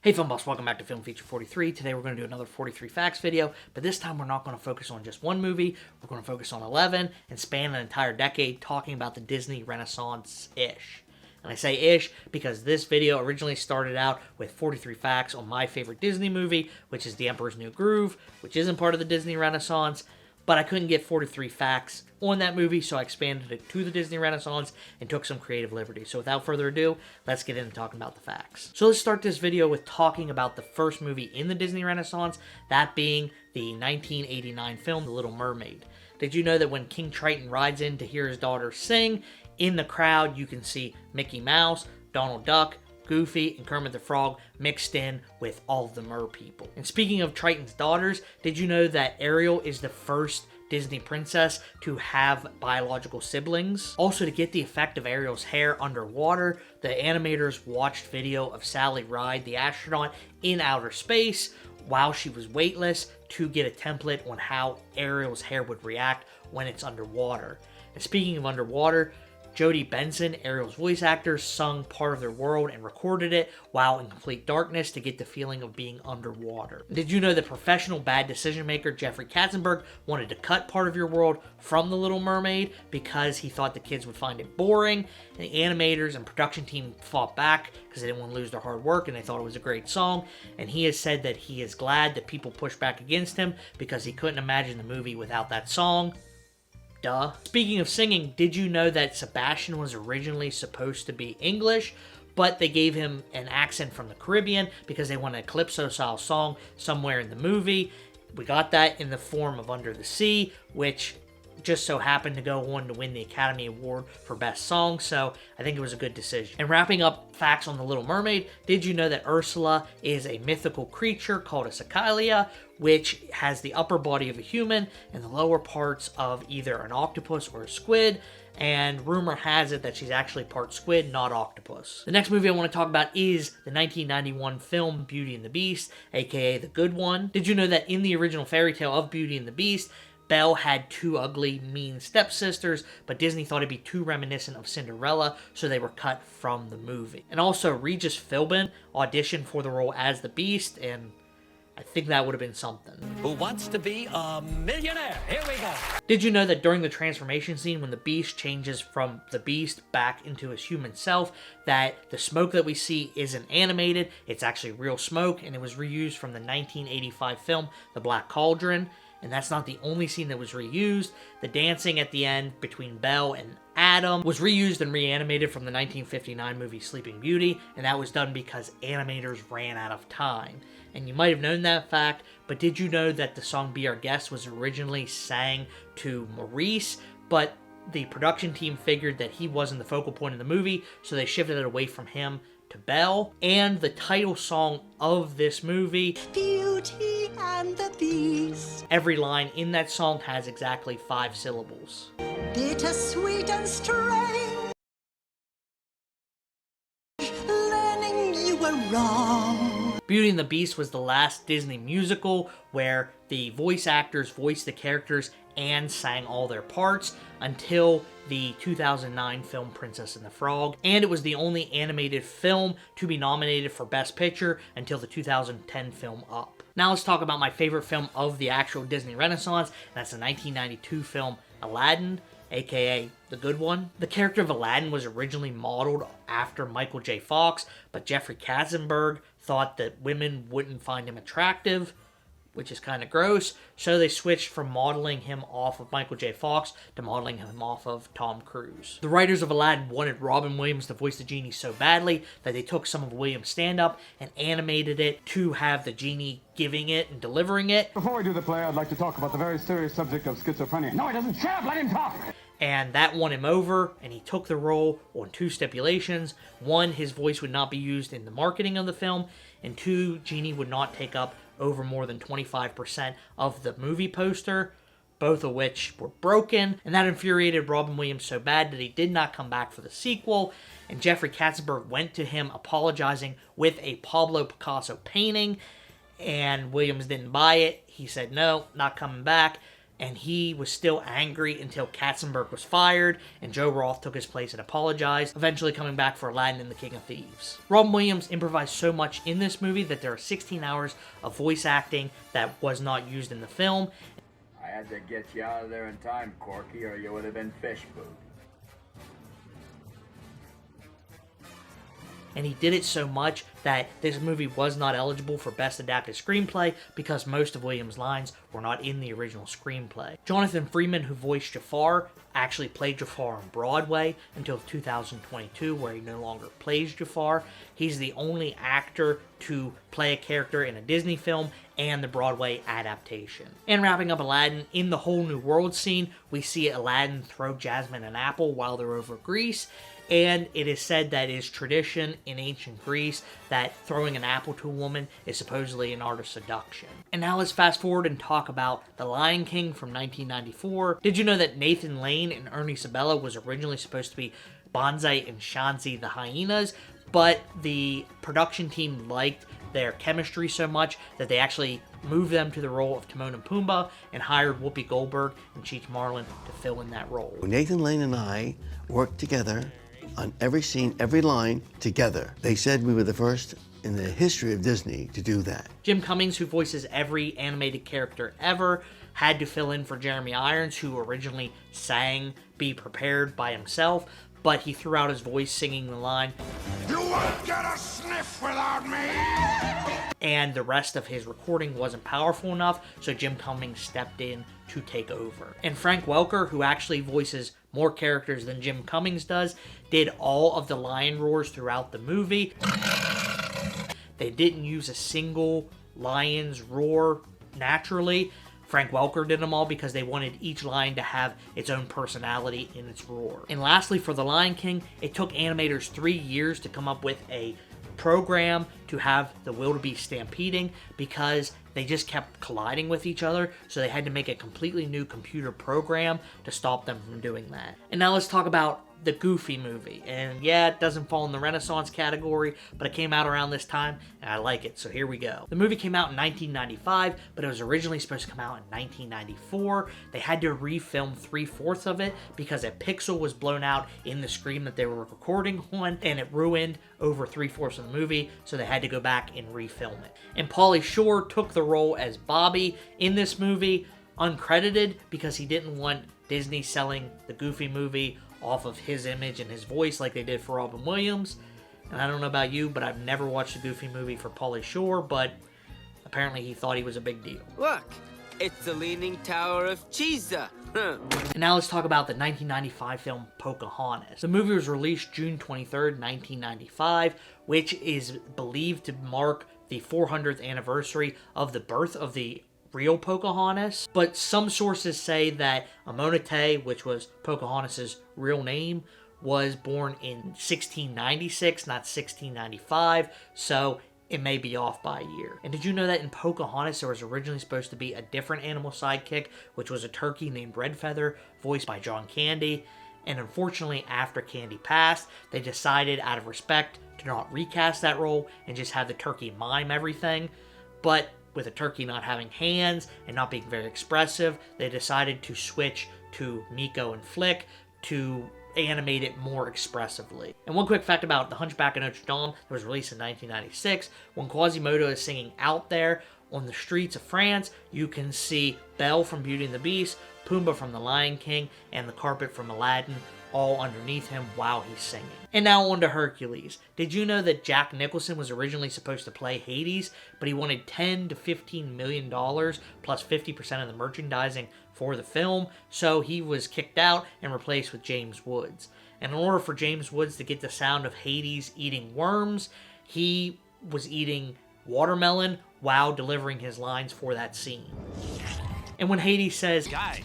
Hey Film Buffs, welcome back to Film Feature 43. Today we're going to do another 43 Facts video, but this time we're not going to focus on just one movie. We're going to focus on 11 and span an entire decade talking about the Disney Renaissance-ish. And I say ish because this video originally started out with 43 facts on my favorite Disney movie, which is The Emperor's New Groove, which isn't part of the Disney Renaissance, but I couldn't get 43 facts on that movie, so I expanded it to the Disney Renaissance and took some creative liberties. So without further ado, let's get into talking about the facts. So let's start this video with talking about the first movie in the Disney Renaissance, that being the 1989 film, The Little Mermaid. Did you know that when King Triton rides in to hear his daughter sing, in the crowd you can see Mickey Mouse, Donald Duck, Goofy, and Kermit the Frog mixed in with all of the mer people. And speaking of Triton's daughters, did you know that Ariel is the first Disney princess to have biological siblings? Also, to get the effect of Ariel's hair underwater, the animators watched video of Sally Ride, the astronaut, in outer space while she was weightless to get a template on how Ariel's hair would react when it's underwater. And speaking of underwater, Jodi Benson, Ariel's voice actor, sung part of their world and recorded it while in complete darkness to get the feeling of being underwater. Did you know that professional bad decision maker Jeffrey Katzenberg wanted to cut part of your world from The Little Mermaid because he thought the kids would find it boring? And the animators and production team fought back because they didn't want to lose their hard work and they thought it was a great song. And he has said that he is glad that people pushed back against him because he couldn't imagine the movie without that song. Duh. Speaking of singing, did you know that Sebastian was originally supposed to be English, but they gave him an accent from the Caribbean because they wanted a Calypso-style song somewhere in the movie? We got that in the form of Under the Sea, which just so happened to go on to win the Academy Award for Best Song, so I think it was a good decision. And wrapping up facts on The Little Mermaid, did you know that Ursula is a mythical creature called a Cecalia, which has the upper body of a human and the lower parts of either an octopus or a squid? And rumor has it that she's actually part squid, not octopus. The next movie I want to talk about is the 1991 film Beauty and the Beast, aka The Good One. Did you know that in the original fairy tale of Beauty and the Beast, Belle had two ugly, mean stepsisters, but Disney thought it'd be too reminiscent of Cinderella, so they were cut from the movie. And also, Regis Philbin auditioned for the role as the Beast, and I think that would have been something. Who wants to be a millionaire? Here we go. Did you know that during the transformation scene, when the Beast changes from the Beast back into his human self, that the smoke that we see isn't animated, it's actually real smoke, and it was reused from the 1985 film, The Black Cauldron? And that's not the only scene that was reused. The dancing at the end between Belle and Adam was reused and reanimated from the 1959 movie Sleeping Beauty, and that was done because animators ran out of time. And you might have known that fact, but did you know that the song Be Our Guest was originally sang to Maurice, but the production team figured that he wasn't the focal point of the movie, so they shifted it away from him to Belle? And the title song of this movie, Beauty and the Beast, every line in that song has exactly 5 syllables. Bittersweet and strange, learning you were wrong. Beauty and the Beast was the last Disney musical where the voice actors voiced the characters and sang all their parts until the 2009 film Princess and the Frog, and it was the only animated film to be nominated for Best Picture until the 2010 film Up. Now let's talk about my favorite film of the actual Disney Renaissance, and that's the 1992 film Aladdin, aka The Good One. The character of Aladdin was originally modeled after Michael J. Fox, but Jeffrey Katzenberg thought that women wouldn't find him attractive, which is kind of gross, so they switched from modeling him off of Michael J. Fox to modeling him off of Tom Cruise. The writers of Aladdin wanted Robin Williams to voice the genie so badly that they took some of Williams' stand-up and animated it to have the genie giving it and delivering it. Before we do the play, I'd like to talk about the very serious subject of schizophrenia. No, he doesn't. Shut up, let him talk! And that won him over, and he took the role on 2 stipulations. 1, his voice would not be used in the marketing of the film, and 2, Genie would not take up over more than 25% of the movie poster, both of which were broken, and that infuriated Robin Williams so bad that he did not come back for the sequel, and Jeffrey Katzenberg went to him apologizing with a Pablo Picasso painting, and Williams didn't buy it. He said, no, not coming back, and he was still angry until Katzenberg was fired, and Joe Roth took his place and apologized, eventually coming back for Aladdin and the King of Thieves. Robin Williams improvised so much in this movie that there are 16 hours of voice acting that was not used in the film. I had to get you out of there in time, Corky, or you would have been fish food. And he did it so much that this movie was not eligible for Best Adapted Screenplay because most of Williams' lines were not in the original screenplay. Jonathan Freeman, who voiced Jafar, actually played Jafar on Broadway until 2022, where he no longer plays Jafar. He's the only actor to play a character in a Disney film and the Broadway adaptation. And wrapping up Aladdin, in the Whole New World scene, we see Aladdin throw Jasmine an apple while they're over Greece. And it is said that it is tradition in ancient Greece that throwing an apple to a woman is supposedly an art of seduction. And now let's fast forward and talk about The Lion King from 1994. Did you know that Nathan Lane and Ernie Sabella was originally supposed to be Bonsai and Shanzi the hyenas, but the production team liked their chemistry so much that they actually moved them to the role of Timon and Pumbaa and hired Whoopi Goldberg and Cheech Marlin to fill in that role. Nathan Lane and I worked together on every scene, every line together. They said we were the first in the history of Disney to do that. Jim Cummings, who voices every animated character ever, had to fill in for Jeremy Irons, who originally sang Be Prepared by himself, but he threw out his voice singing the line, "You won't get a sniff without me!" and the rest of his recording wasn't powerful enough, so Jim Cummings stepped in to take over. And Frank Welker, who actually voices more characters than Jim Cummings does, did all of the lion roars throughout the movie. They didn't use a single lion's roar naturally. Frank Welker did them all because they wanted each lion to have its own personality in its roar. And lastly, for The Lion King, it took animators 3 years to come up with a program to have the wildebeest stampeding because they just kept colliding with each other, so they had to make a completely new computer program to stop them from doing that. And now let's talk about the Goofy movie. And yeah, it doesn't fall in the Renaissance category, but it came out around this time, and I like it, so here we go. The movie came out in 1995, but it was originally supposed to come out in 1994. They had to refilm 3/4 of it because a pixel was blown out in the screen that they were recording on, and it ruined over 3/4 of the movie, so they had to go back and refilm it. And Pauly Shore took the role as Bobby in this movie, uncredited, because he didn't want Disney selling the Goofy movie off of his image and his voice like they did for Robin Williams. And I don't know about you, but I've never watched the Goofy movie for Pauly Shore, but apparently he thought he was a big deal. Look, it's the Leaning Tower of Cheesa. And now let's talk about the 1995 film Pocahontas. The movie was released June 23rd, 1995, which is believed to mark the 400th anniversary of the birth of the real Pocahontas, but some sources say that Amonate, which was Pocahontas' real name, was born in 1696, not 1695, so it may be off by a year. And did you know that in Pocahontas there was originally supposed to be a different animal sidekick, which was a turkey named Redfeather, voiced by John Candy? And unfortunately, after Candy passed, they decided out of respect to not recast that role and just have the turkey mime everything. But with a turkey not having hands and not being very expressive, they decided to switch to Miko and Flick to animate it more expressively. And one quick fact about The Hunchback of Notre Dame that was released in 1996, when Quasimodo is singing Out There on the streets of France, you can see Belle from Beauty and the Beast, Pumbaa from The Lion King, and the carpet from Aladdin all underneath him while he's singing. And now on to Hercules. Did you know that Jack Nicholson was originally supposed to play Hades, but he wanted $10 to $15 million plus 50% of the merchandising for the film, so he was kicked out and replaced with James Woods. And in order for James Woods to get the sound of Hades eating worms, he was eating watermelon while delivering his lines for that scene. And when Hades says, Guys,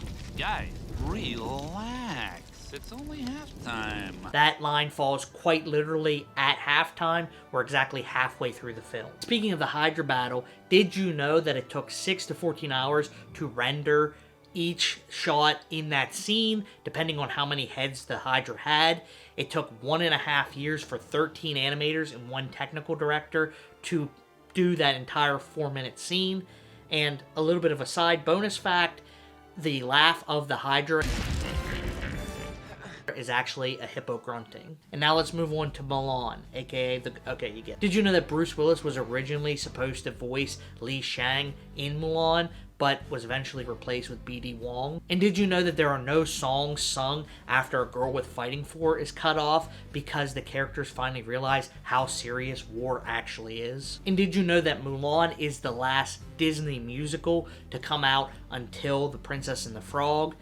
relax. It's only halftime. that line falls quite literally at halftime, or exactly halfway through the film. Speaking of the Hydra battle, did you know that it took 6 to 14 hours to render each shot in that scene, depending on how many heads the Hydra had? It took 1.5 years for 13 animators and 1 technical director to do that entire 4-minute scene. And a little bit of a side bonus fact, The laugh of the Hydra is actually a hippo grunting. And now let's move on to Mulan, aka okay, you get it. Did you know that Bruce Willis was originally supposed to voice Li Shang in Mulan, but was eventually replaced with B.D. Wong? And did you know that there are no songs sung after A Girl With Fighting For is cut off because the characters finally realize how serious war actually is? And did you know that Mulan is the last Disney musical to come out until The Princess and the Frog?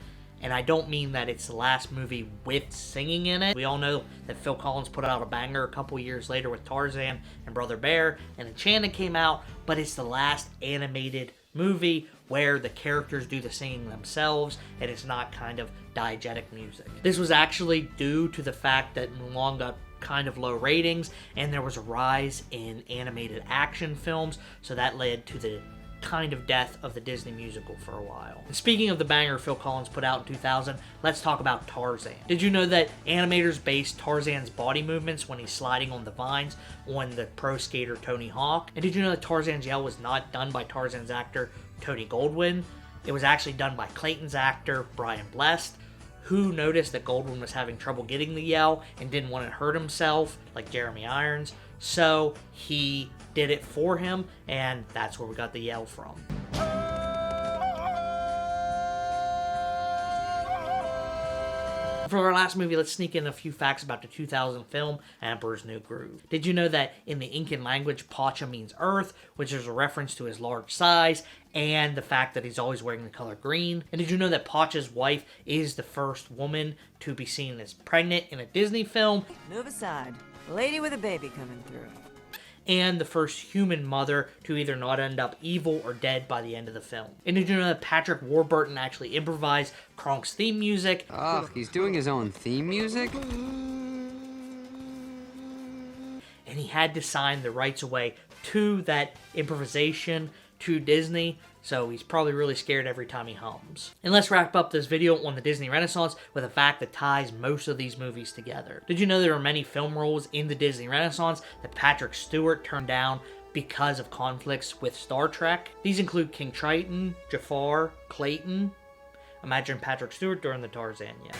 And I don't mean that it's the last movie with singing in it. We all know that Phil Collins put out a banger a couple years later with Tarzan and Brother Bear, and Enchanted came out, but it's the last animated movie where the characters do the singing themselves and it's not kind of diegetic music. This was actually due to the fact that Mulan got kind of low ratings and there was a rise in animated action films, so that led to the kind of death of the Disney musical for a while. And speaking of the banger Phil Collins put out in 2000, let's talk about Tarzan. Did you know that animators based Tarzan's body movements when he's sliding on the vines on the pro skater Tony Hawk? And did you know that Tarzan's yell was not done by Tarzan's actor Tony Goldwyn? It was actually done by Clayton's actor Brian Blessed, who noticed that Goldwyn was having trouble getting the yell and didn't want to hurt himself like Jeremy Irons, so he did it for him, and that's where we got the yell from. For our last movie, let's sneak in a few facts about the 2000 film Emperor's New Groove. Did you know that in the Incan language, Pacha means earth, which is a reference to his large size and the fact that he's always wearing the color green? And did you know that Pacha's wife is the first woman to be seen as pregnant in a Disney film? Move aside. Lady with a baby coming through. And the first human mother to either not end up evil or dead by the end of the film. And did you know that Patrick Warburton actually improvised Kronk's theme music? Oh, he's doing his own theme music? And he had to sign the rights away to that improvisation to Disney, so he's probably really scared every time he hums. And let's wrap up this video on the Disney Renaissance with a fact that ties most of these movies together. Did you know there are many film roles in the Disney Renaissance that Patrick Stewart turned down because of conflicts with Star Trek? These include King Triton, Jafar, Clayton. Imagine Patrick Stewart during the Tarzan yet.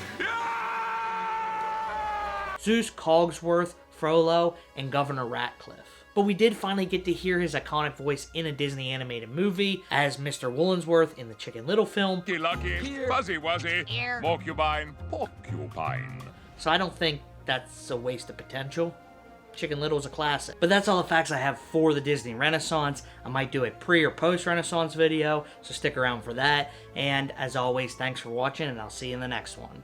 Zeus, Cogsworth, Frollo, and Governor Ratcliffe. But we did finally get to hear his iconic voice in a Disney animated movie as Mr. Woolensworth in the Chicken Little film. Lucky, fuzzy wuzzy, porcupine, porcupine. So I don't think that's a waste of potential. Chicken Little is a classic. But that's all the facts I have for the Disney Renaissance. I might do a pre or post Renaissance video, so stick around for that. And as always, thanks for watching, and I'll see you in the next one.